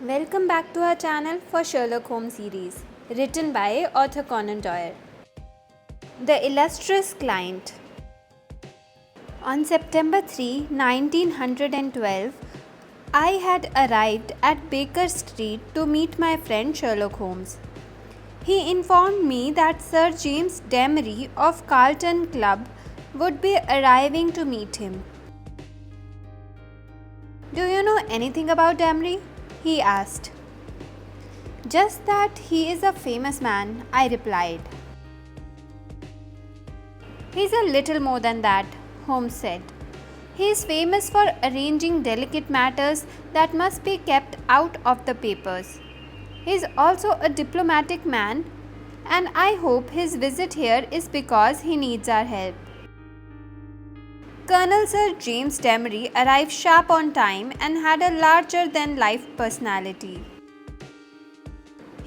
Welcome back to our channel for Sherlock Holmes series, written by author Conan Doyle. The Illustrious Client. On September 3, 1912, I had arrived at Baker Street to meet my friend Sherlock Holmes. He informed me that Sir James Demery of Carlton Club would be arriving to meet him. "Do you know anything about Demery?" he asked. "Just that he is a famous man," I replied. "He's a little more than that," Holmes said. "He is famous for arranging delicate matters that must be kept out of the papers. He is also a diplomatic man, and I hope his visit here is because he needs our help." Colonel Sir James Demery arrived sharp on time and had a larger-than-life personality.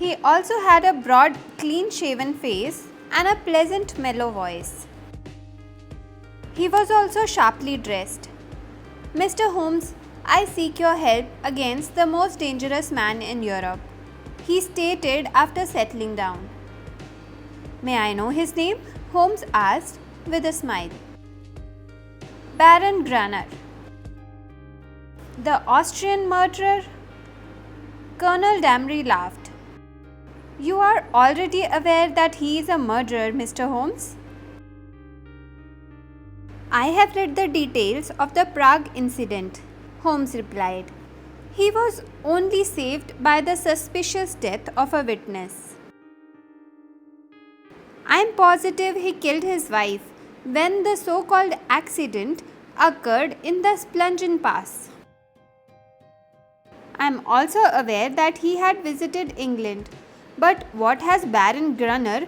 He also had a broad, clean-shaven face and a pleasant, mellow voice. He was also sharply dressed. "Mr. Holmes, I seek your help against the most dangerous man in Europe," he stated after settling down. "May I know his name?" Holmes asked with a smile. "Baron Grunner." "The Austrian murderer?" Colonel Demery laughed. "You are already aware that he is a murderer, Mr. Holmes?" "I have read the details of the Prague incident," Holmes replied. "He was only saved by the suspicious death of a witness. I am positive he killed his wife when the so-called accident occurred in the Splungen Pass. I am also aware that he had visited England. But what has Baron Grunner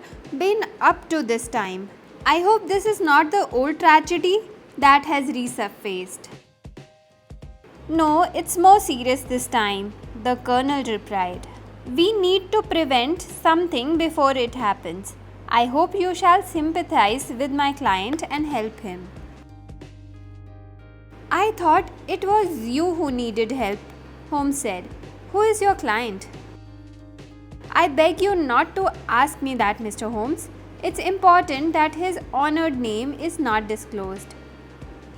been up to this time? I hope this is not the old tragedy that has resurfaced." "No, it's more serious this time," the colonel replied. "We need to prevent something before it happens. I hope you shall sympathize with my client and help him." "I thought it was you who needed help," Holmes said. "Who is your client?" "I beg you not to ask me that, Mr. Holmes. It's important that his honored name is not disclosed.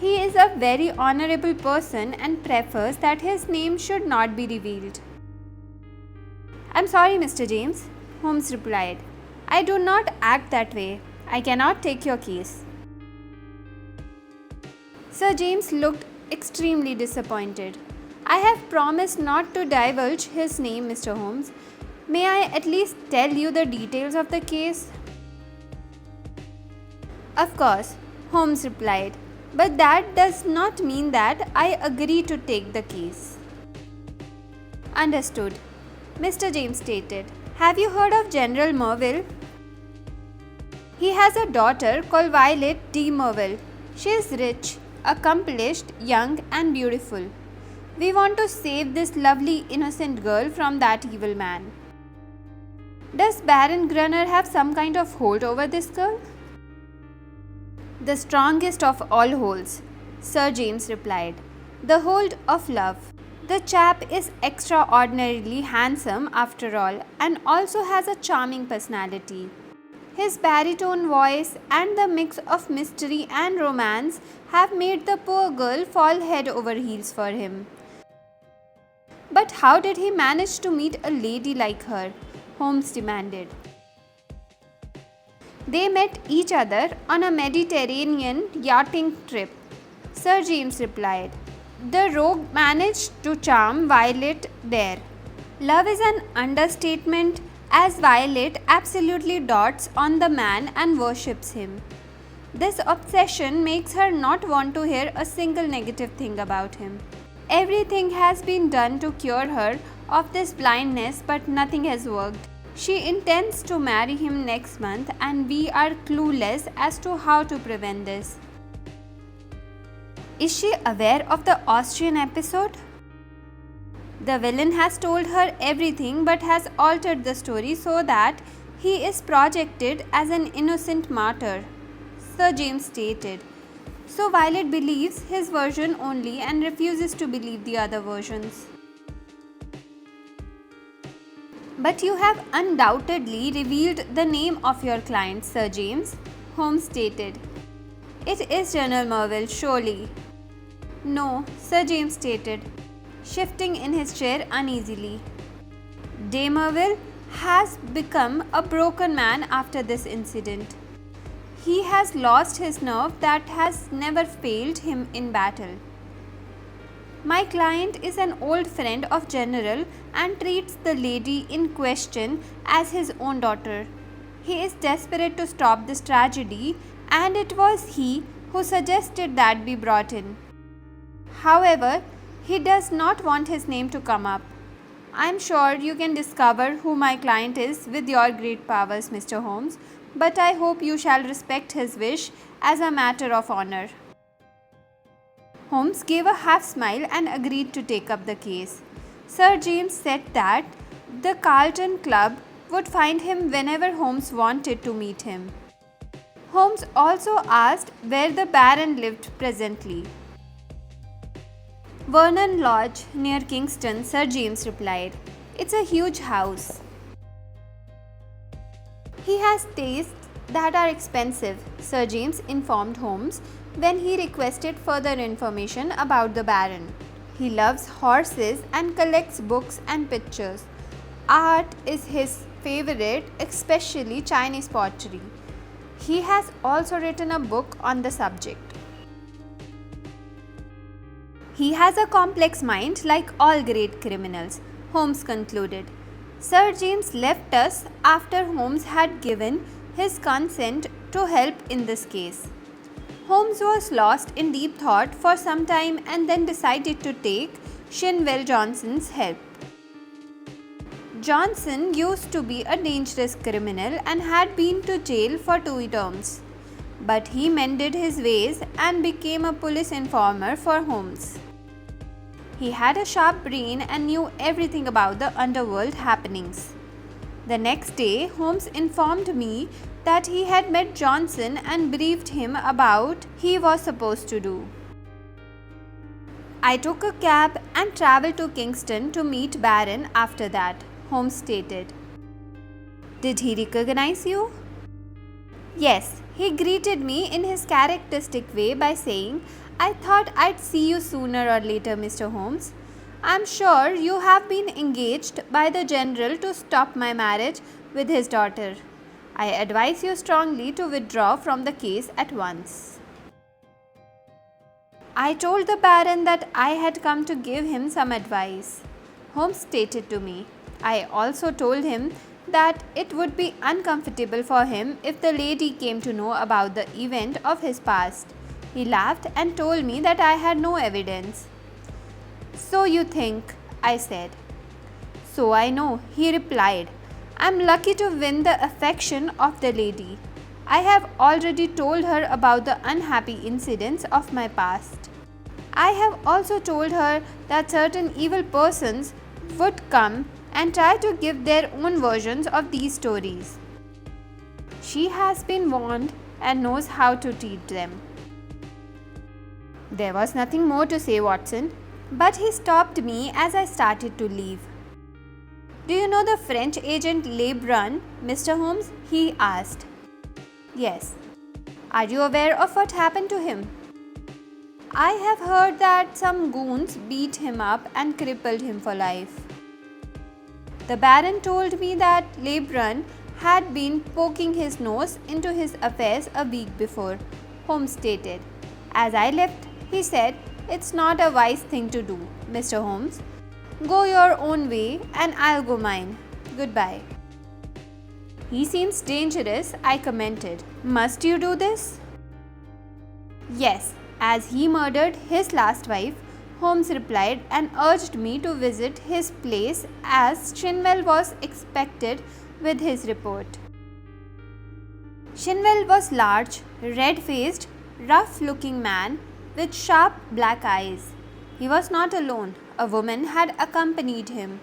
He is a very honorable person and prefers that his name should not be revealed." "I'm sorry, Mr. James," Holmes replied. "I do not act that way. I cannot take your case." Sir James looked extremely disappointed. "I have promised not to divulge his name, Mr. Holmes. May I at least tell you the details of the case?" "Of course," Holmes replied, "but that does not mean that I agree to take the case." "Understood," Mr. James stated. "Have you heard of General Merville?" "He has a daughter called Violet de Merville. She is rich, accomplished, young and beautiful. We want to save this lovely innocent girl from that evil man." "Does Baron Grunner have some kind of hold over this girl?" "The strongest of all holds," Sir James replied. "The hold of love. The chap is extraordinarily handsome after all, and also has a charming personality. His baritone voice and the mix of mystery and romance have made the poor girl fall head over heels for him." "But how did he manage to meet a lady like her?" Holmes demanded. "They met each other on a Mediterranean yachting trip," Sir James replied. "The rogue managed to charm Violet there. Love is an understatement, as Violet absolutely dotes on the man and worships him. This obsession makes her not want to hear a single negative thing about him. Everything has been done to cure her of this blindness, but nothing has worked. She intends to marry him next month, and we are clueless as to how to prevent this." "Is she aware of the Austrian episode?" "The villain has told her everything but has altered the story so that he is projected as an innocent martyr," Sir James stated. "So Violet believes his version only and refuses to believe the other versions." But you have undoubtedly revealed the name of your client, Sir James, Holmes stated. It is General Merville, surely. No, Sir James stated, shifting in his chair uneasily. De Merville has become a broken man after this incident. He has lost his nerve that has never failed him in battle. My client is an old friend of General and treats the lady in question as his own daughter. He is desperate to stop this tragedy, and it was he who suggested that be brought in. However, he does not want his name to come up. I am sure you can discover who my client is with your great powers, Mr. Holmes, but I hope you shall respect his wish as a matter of honor. Holmes gave a half smile and agreed to take up the case. Sir James said that the Carlton Club would find him whenever Holmes wanted to meet him. Holmes also asked where the Baron lived presently. Vernon Lodge, near Kingston, Sir James replied. It's a huge house. He has tastes that are expensive, Sir James informed Holmes when he requested further information about the Baron. He loves horses and collects books and pictures. Art is his favorite, especially Chinese pottery. He has also written a book on the subject. He has a complex mind like all great criminals, Holmes concluded. Sir James left us after Holmes had given his consent to help in this case. Holmes was lost in deep thought for some time and then decided to take Shinwell Johnson's help. Johnson used to be a dangerous criminal and had been to jail for 2 terms. But he mended his ways and became a police informer for Holmes. He had a sharp brain and knew everything about the underworld happenings. The next day, Holmes informed me that he had met Johnson and briefed him about he was supposed to do. I took a cab and travelled to Kingston to meet Baron after that, Holmes stated. Did he recognize you? Yes, he greeted me in his characteristic way by saying, I thought I'd see you sooner or later, Mr. Holmes. I'm sure you have been engaged by the General to stop my marriage with his daughter. I advise you strongly to withdraw from the case at once. I told the Baron that I had come to give him some advice, Holmes stated to me. I also told him that it would be uncomfortable for him if the lady came to know about the event of his past. He laughed and told me that I had no evidence. So you think, I said. So I know, he replied. I'm lucky to win the affection of the lady. I have already told her about the unhappy incidents of my past. I have also told her that certain evil persons would come and try to give their own versions of these stories. She has been warned and knows how to treat them. There was nothing more to say, Watson, but he stopped me as I started to leave. Do you know the French agent Lebrun, Mr. Holmes? He asked. Yes. Are you aware of what happened to him? I have heard that some goons beat him up and crippled him for life. The Baron told me that Lebrun had been poking his nose into his affairs a week before, Holmes stated. As I left, he said, It's not a wise thing to do, Mr. Holmes. Go your own way and I'll go mine. Goodbye. He seems dangerous, I commented. Must you do this? Yes, as he murdered his last wife, Holmes replied and urged me to visit his place as Shinwell was expected with his report. Shinwell was large, red-faced, rough-looking man with sharp black eyes. He was not alone. A woman had accompanied him.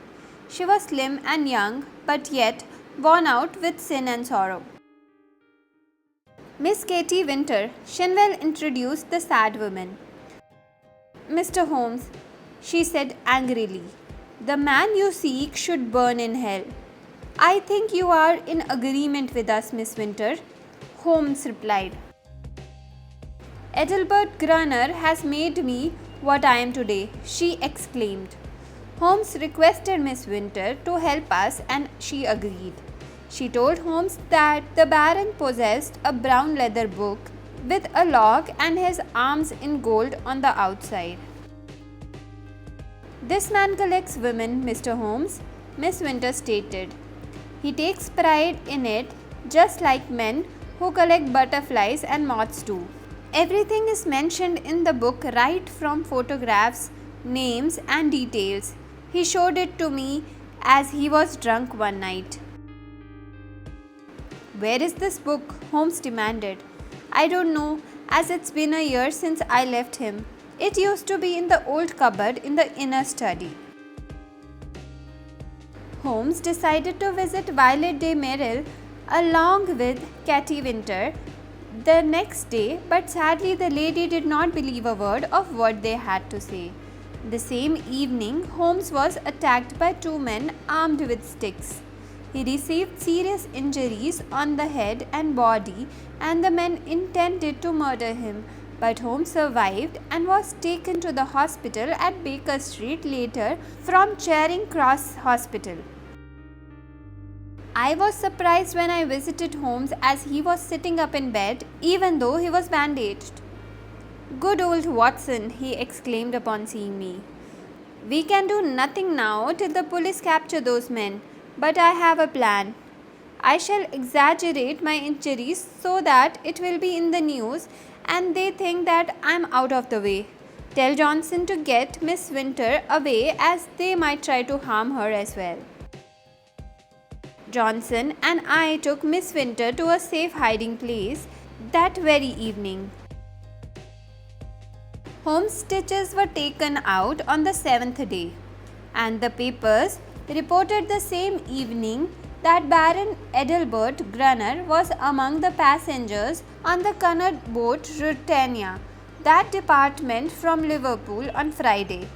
She was slim and young, but yet worn out with sin and sorrow. Miss Katie Winter, Shinwell introduced the sad woman. Mr. Holmes, she said angrily, the man you seek should burn in hell. I think you are in agreement with us, Miss Winter, Holmes replied. Ethelbert Grunner has made me what I am today, she exclaimed. Holmes requested Miss Winter to help us and she agreed. She told Holmes that the Baron possessed a brown leather book with a lock and his arms in gold on the outside. This man collects women, Mr. Holmes, Miss Winter stated. He takes pride in it just like men who collect butterflies and moths do. Everything is mentioned in the book right from photographs, names and details. He showed it to me as he was drunk one night. Where is this book? Holmes demanded. I don't know, as it's been a year since I left him. It used to be in the old cupboard in the inner study. Holmes decided to visit Violet de Merrill along with Katy Winter the next day, but sadly the lady did not believe a word of what they had to say. The same evening, Holmes was attacked by two men armed with sticks. He received serious injuries on the head and body, and the men intended to murder him, but Holmes survived and was taken to the hospital at Baker Street later from Charing Cross Hospital. I was surprised when I visited Holmes as he was sitting up in bed even though he was bandaged. Good old Watson, he exclaimed upon seeing me. We can do nothing now till the police capture those men, but I have a plan. I shall exaggerate my injuries so that it will be in the news and they think that I am out of the way. Tell Johnson to get Miss Winter away as they might try to harm her as well. Johnson and I took Miss Winter to a safe hiding place that very evening. Holmes' stitches were taken out on the 7th day, and the papers reported the same evening that Baron Ethelbert Grunner was among the passengers on the Cunard boat Ruritania that departed from Liverpool on Friday.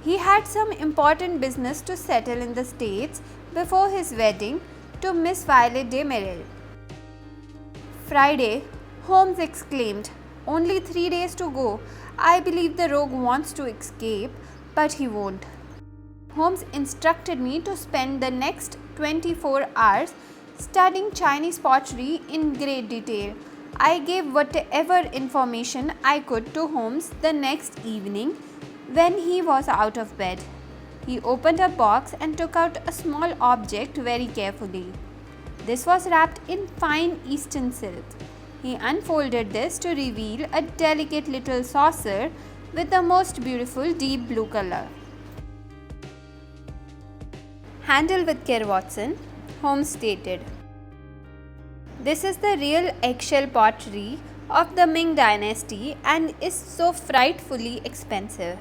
He had some important business to settle in the States before his wedding to Miss Violet de Merrill. Friday, Holmes exclaimed, only 3 days to go. I believe the rogue wants to escape, but he won't. Holmes instructed me to spend the next 24 hours studying Chinese pottery in great detail. I gave whatever information I could to Holmes the next evening when he was out of bed. He opened a box and took out a small object very carefully. This was wrapped in fine Eastern silk. He unfolded this to reveal a delicate little saucer with the most beautiful deep blue color. Handle with care, Watson, Holmes stated. This is the real eggshell pottery of the Ming dynasty and is so frightfully expensive.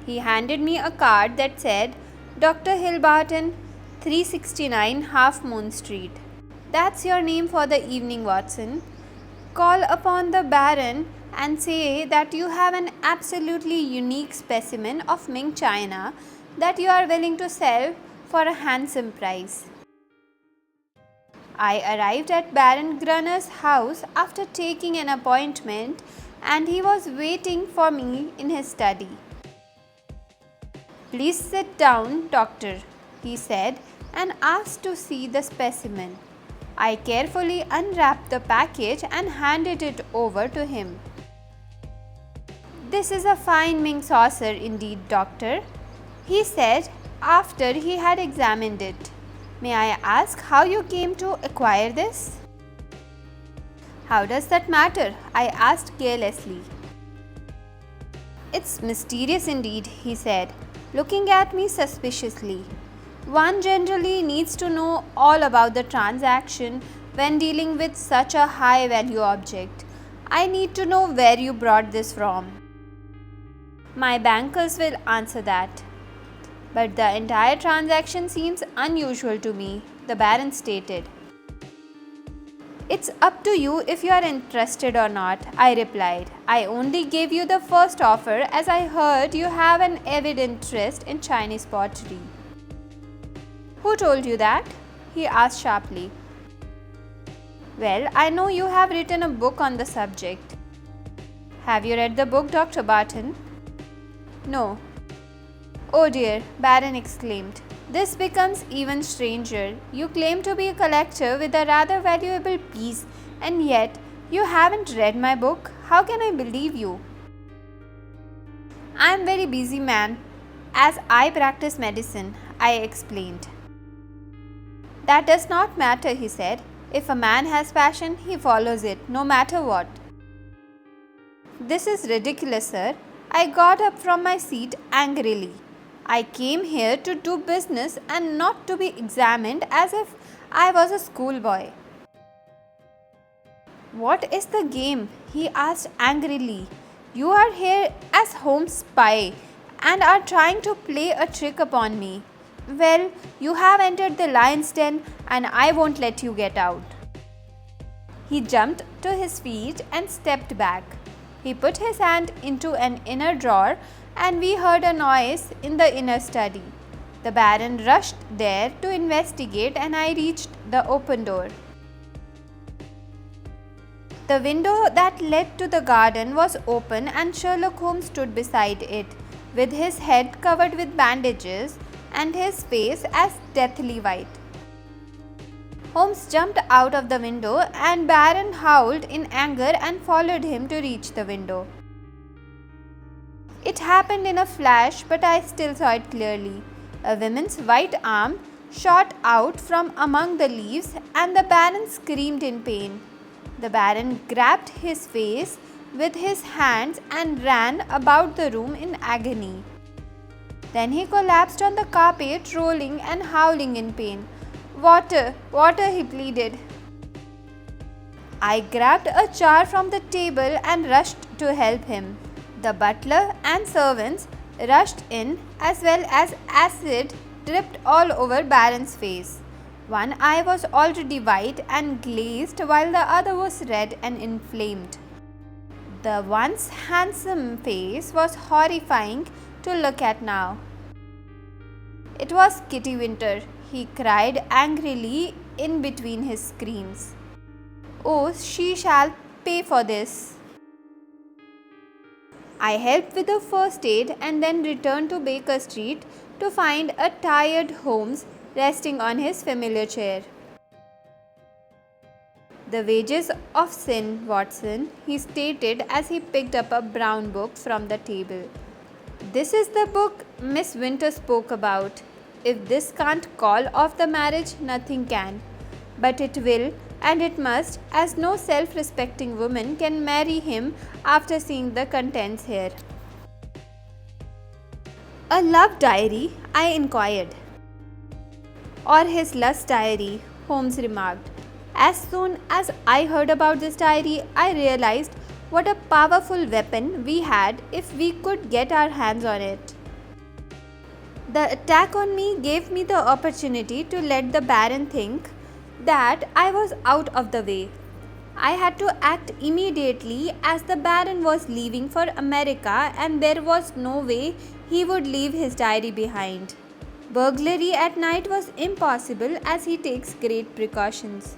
He handed me a card that said, Dr. Hilbarton, 369 Half Moon Street. That's your name for the evening, Watson. Call upon the Baron and say that you have an absolutely unique specimen of Ming china that you are willing to sell for a handsome price. I arrived at Baron Grunner's house after taking an appointment, and he was waiting for me in his study. Please sit down, doctor, he said, and asked to see the specimen. I carefully unwrapped the package and handed it over to him. This is a fine Ming saucer indeed, doctor, he said after he had examined it. May I ask how you came to acquire this? How does that matter? I asked carelessly. It's mysterious indeed, he said, looking at me suspiciously. One generally needs to know all about the transaction when dealing with such a high value object. I need to know where you brought this from. My bankers will answer that. But the entire transaction seems unusual to me, the Baron stated. It's up to you if you are interested or not, I replied. I only gave you the first offer as I heard you have an avid interest in Chinese pottery. Who told you that? he asked sharply. Well, I know you have written a book on the subject. Have you read the book, Dr. Barton? No. Oh dear, Baron exclaimed. This becomes even stranger. You claim to be a collector with a rather valuable piece, and yet you haven't read my book. How can I believe you? I am very busy man, as I practice medicine, I explained. That does not matter, he said. If a man has passion, he follows it, no matter what. This is ridiculous, sir. I got up from my seat angrily. I came here to do business and not to be examined as if I was a schoolboy. What is the game? He asked angrily. You are here as Holmes' spy and are trying to play a trick upon me. Well, you have entered the lion's den and I won't let you get out. He jumped to his feet and stepped back. He put his hand into an inner drawer and we heard a noise in the inner study. The Baron rushed there to investigate and I reached the open door. The window that led to the garden was open and Sherlock Holmes stood beside it, with his head covered with bandages and his face as deathly white. Holmes jumped out of the window and Baron howled in anger and followed him to reach the window. It happened in a flash, but I still saw it clearly. A woman's white arm shot out from among the leaves and the Baron screamed in pain. The Baron grabbed his face with his hands and ran about the room in agony. Then he collapsed on the carpet, rolling and howling in pain. Water, water, he pleaded. I grabbed a jar from the table and rushed to help him. The butler and servants rushed in as well as acid dripped all over Baron's face. One eye was already white and glazed while the other was red and inflamed. The once handsome face was horrifying to look at now. It was Kitty Winter, he cried angrily in between his screams. Oh, she shall pay for this. I helped with the first aid and then returned to Baker Street to find a tired Holmes resting on his familiar chair. The wages of sin, Watson, he stated as he picked up a brown book from the table. This is the book Miss Winter spoke about. If this can't call off the marriage, nothing can. But it will, and it must, as no self-respecting woman can marry him after seeing the contents here. A love diary? I inquired. Or his lust diary, Holmes remarked. As soon as I heard about this diary, I realized what a powerful weapon we had if we could get our hands on it. The attack on me gave me the opportunity to let the Baron think that I was out of the way. I had to act immediately as the Baron was leaving for America and there was no way he would leave his diary behind. Burglary at night was impossible as he takes great precautions.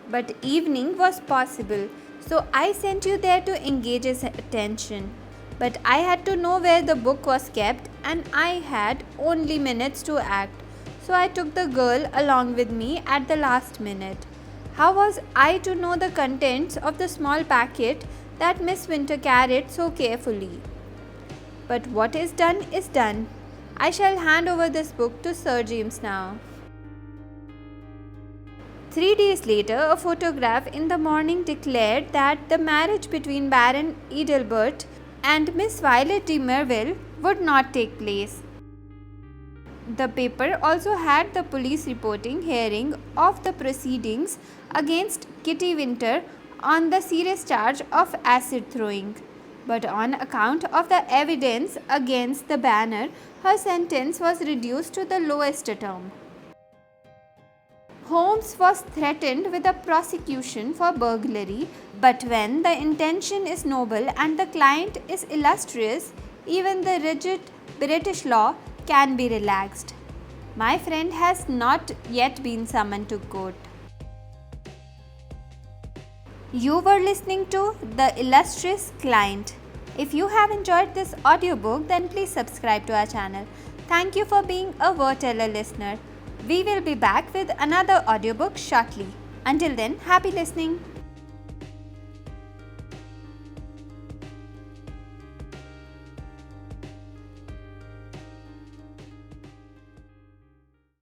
But evening was possible, so I sent you there to engage his attention. But I had to know where the book was kept and I had only minutes to act, so I took the girl along with me at the last minute. How was I to know the contents of the small packet that Miss Winter carried so carefully? But what is done is done. I shall hand over this book to Sir James now. 3 days later, a photograph in the morning declared that the marriage between Baron Edelbert and Miss Violet de Merville would not take place. The paper also had the police reporting hearing of the proceedings against Kitty Winter on the serious charge of acid throwing. But on account of the evidence against the banner, her sentence was reduced to the lowest term. Holmes was threatened with a prosecution for burglary, but when the intention is noble and the client is illustrious, even the rigid British law can be relaxed. My friend has not yet been summoned to court. You were listening to The Illustrious Client. If you have enjoyed this audiobook, then please subscribe to our channel. Thank you for being a Wordteller listener. We will be back with another audiobook shortly. Until then, happy listening.